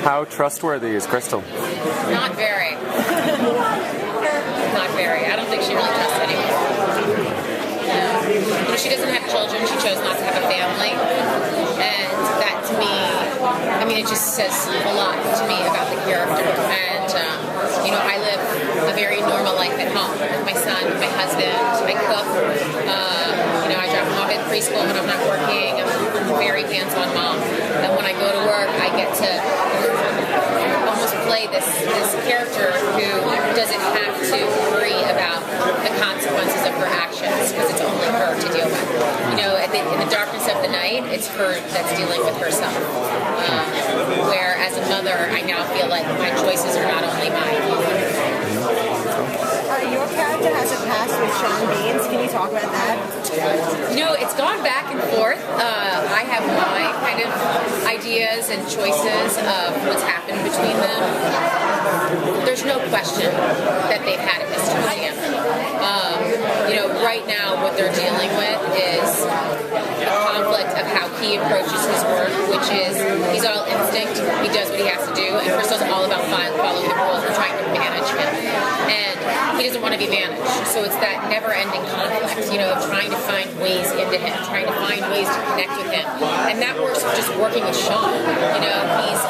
How trustworthy is Crystal? Not very. Not very. I don't think she really trusts anyone. No. She doesn't have children. She chose not to have a family. And that to me, I mean, it just says a lot to me about the character. And, I live a very normal life at home with my son, my husband. I cook. I drop him off at preschool when I'm not working. I'm a very hands-on mom. And when I go to work, I get to almost play this character who doesn't have to worry about the consequences of her actions because it's only her to deal with. In the darkness of the night, it's her that's dealing with herself. Where as a mother, I now feel like my choices are not only mine. Your character has a past with Sean Baines. Can you talk about that? It's gone back and forth. I have my kind of ideas and choices of what's happened between them. There's no question that they've had a history together. Right now what they're dealing with is the conflict of how he approaches his work, which is he's all instinct, he does what he has to do, and Crystal's all about following the rules and trying to manage him. And he doesn't want to be managed. So it's that never-ending conflict, of trying to find ways into him, trying to find ways to connect with him. And that works just working with Sean. He's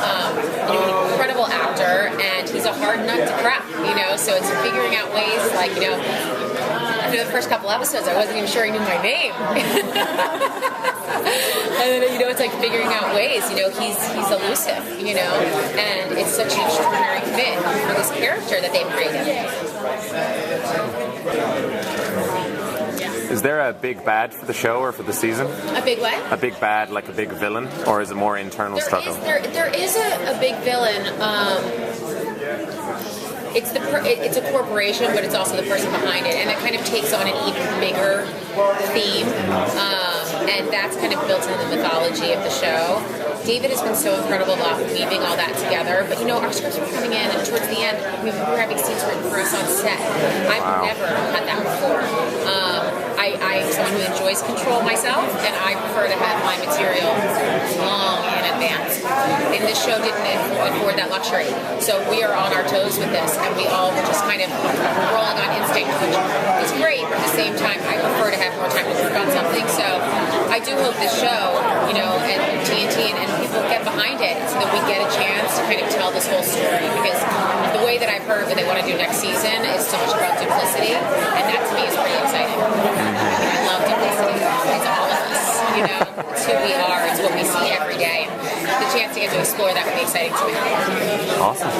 an incredible actor, and he's a hard nut to crack, so it's figuring out ways, after the first couple episodes, I wasn't even sure he knew my name. And then, it's like figuring out ways, he's elusive, and it's such an extraordinary fit for this character that they've created. Is there a big bad for the show or for the season? A big what? A big bad, like a big villain, or is it more internal struggle? There is a big villain. It's a corporation, but it's also the person behind it, and it kind of takes on an even bigger theme, and that's kind of built into the mythology of the show. David has been so incredible about weaving all that together, but our scripts were coming in, and towards the end, we were having scenes written for us on set. I've never had that before. I'm someone who enjoys control myself, and I prefer to have my material long in advance. And this show didn't afford that luxury. So we are on our toes with this, and we all were just kind of rolling on instinct, which is great, but at the same time, I prefer to have more time to work on something. So I do hope this show, and TNT and people get behind it so that we get a chance to kind of tell this whole story, because the way that I've heard what they want to do next season is so much about duplicity, and that to me is pretty exciting. I love duplicity. It's all of us, It's who we are. It's what we see every day. The chance to get to explore that would be exciting to me. Awesome.